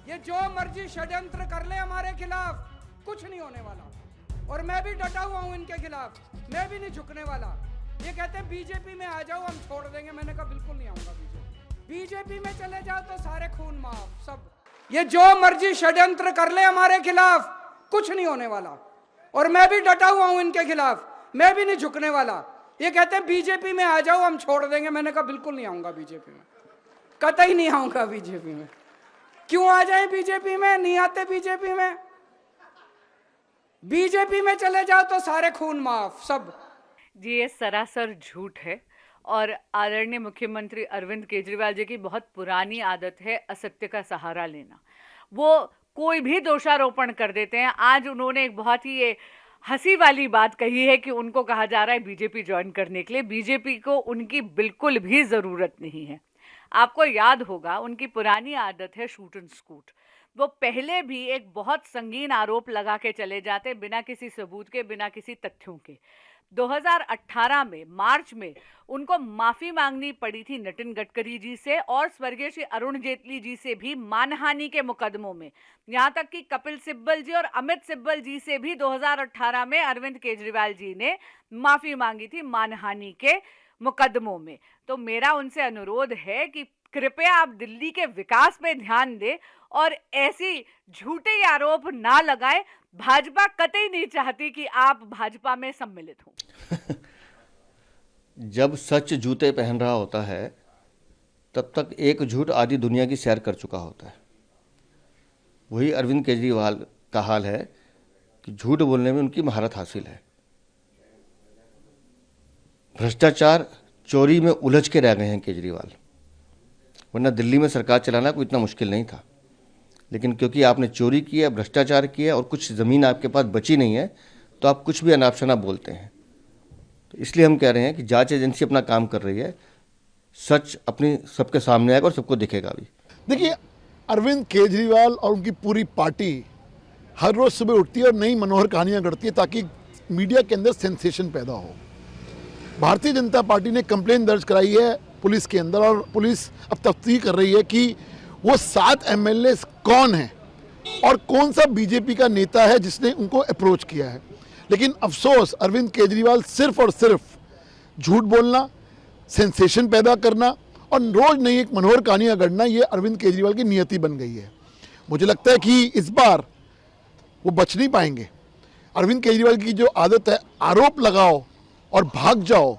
ये जो मर्जी षड्यंत्र कर ले हमारे खिलाफ, कुछ नहीं होने वाला। और मैं भी डटा हुआ हूं इनके खिलाफ, मैं भी नहीं झुकने वाला। ये कहते हैं बीजेपी में आ जाओ, हम छोड़ देंगे। मैंने कहा बिल्कुल नहीं आऊंगा बीजेपी में चले जाओ तो सारे खून माफ सब। ये जो मर्जी षड्यंत्र कर ले हमारे खिलाफ, कुछ नहीं होने वाला। और मैं भी डटा हुआ हूं इनके खिलाफ, मैं भी नहीं झुकने वाला। ये कहते हैं बीजेपी में आ जाओ, हम छोड़ देंगे। मैंने कहा बिल्कुल नहीं आऊंगा बीजेपी में, कतई नहीं आऊंगा बीजेपी में। क्यों आ जाए बीजेपी में? नहीं आते बीजेपी में। बीजेपी में चले जाओ तो सारे खून माफ सब। जी, ये सरासर झूठ है और आदरणीय मुख्यमंत्री अरविंद केजरीवाल जी की बहुत पुरानी आदत है असत्य का सहारा लेना। वो कोई भी दोषारोपण कर देते हैं। आज उन्होंने एक बहुत ही ये हंसी वाली बात कही है कि उनको कहा जा रहा है बीजेपी ज्वाइन करने के लिए। बीजेपी को उनकी बिल्कुल भी ज़रूरत नहीं है। आपको याद होगा उनकी पुरानी आदत है शूट एंड स्कूट। वो पहले भी एक बहुत संगीन आरोप लगा के चले जाते बिना किसी सबूत के, बिना किसी तथ्यों के। 2018 में मार्च में उनको माफी मांगनी पड़ी थी नितिन गडकरी जी से और स्वर्गीय श्री अरुण जेटली जी से भी मानहानि के मुकदमों में। यहाँ तक कि कपिल सिब्बल जी और अमित सिब्बल जी से भी 2018 में अरविंद केजरीवाल जी ने माफी मांगी थी मानहानि के मुकदमों में। तो मेरा उनसे अनुरोध है कि कृपया आप दिल्ली के विकास पे ध्यान दें और ऐसी झूठे आरोप ना लगाएं। भाजपा कतई नहीं चाहती कि आप भाजपा में सम्मिलित हों। जब सच जूते पहन रहा होता है तब तक एक झूठ आधी दुनिया की सैर कर चुका होता है। वही अरविंद केजरीवाल का हाल है कि झूठ बोलने में उनकी महारत हासिल है। भ्रष्टाचार चोरी में उलझ के रह गए हैं केजरीवाल, वरना दिल्ली में सरकार चलाना कोई इतना मुश्किल नहीं था। लेकिन क्योंकि आपने चोरी की है, भ्रष्टाचार किया और कुछ ज़मीन आपके पास बची नहीं है, तो आप कुछ भी अनाप शनाप बोलते हैं। तो इसलिए हम कह रहे हैं कि जांच एजेंसी अपना काम कर रही है, सच अपनी सबके सामने आएगा और सबको दिखेगा भी। देखिए, अरविंद केजरीवाल और उनकी पूरी पार्टी हर रोज़ सुबह उठती है और नई मनोहर कहानियाँ गढ़ती है ताकि मीडिया के अंदर सेंसेशन पैदा हो। भारतीय जनता पार्टी ने कंप्लेन दर्ज कराई है पुलिस के अंदर और पुलिस अब तफ्तीश कर रही है कि वो 7 एमएलए कौन हैं और कौन सा बीजेपी का नेता है जिसने उनको अप्रोच किया है। लेकिन अफसोस, अरविंद केजरीवाल सिर्फ और सिर्फ झूठ बोलना, सेंसेशन पैदा करना और रोज़ नई एक मनोहर कहानियाँ गढ़ना, ये अरविंद केजरीवाल की नियति बन गई है। मुझे लगता है कि इस बार वो बच नहीं पाएंगे। अरविंद केजरीवाल की जो आदत है आरोप लगाओ और भाग जाओ,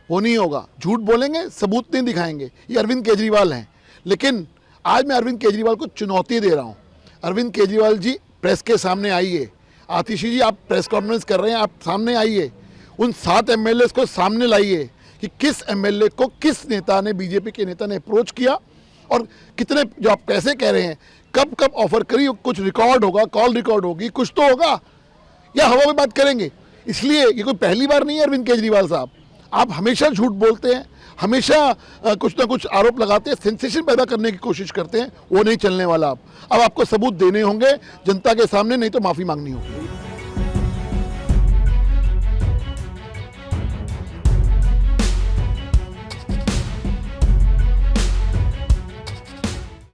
वो नहीं होगा। झूठ बोलेंगे, सबूत नहीं दिखाएंगे, ये अरविंद केजरीवाल हैं। लेकिन आज मैं अरविंद केजरीवाल को चुनौती दे रहा हूँ। अरविंद केजरीवाल जी, प्रेस के सामने आइए। आतिशी जी, आप प्रेस कॉन्फ्रेंस कर रहे हैं, आप सामने आइए। उन 7 एमएलए को सामने लाइए कि किस एमएलए को किस नेता ने, बीजेपी के नेता ने अप्रोच किया और कितने, जो आप पैसे कह रहे हैं, कब कब ऑफर करी। कुछ रिकॉर्ड होगा, कॉल रिकॉर्ड होगी, कुछ तो होगा, या हवा में बात करेंगे। इसलिए ये कोई पहली बार नहीं है अरविंद केजरीवाल साहब। आप हमेशा झूठ बोलते हैं, हमेशा कुछ ना कुछ आरोप लगाते हैं, सेंसेशन पैदा करने की कोशिश करते हैं। वो नहीं चलने वाला। अब आपको सबूत देने होंगे जनता के सामने, नहीं तो माफ़ी मांगनी होगी।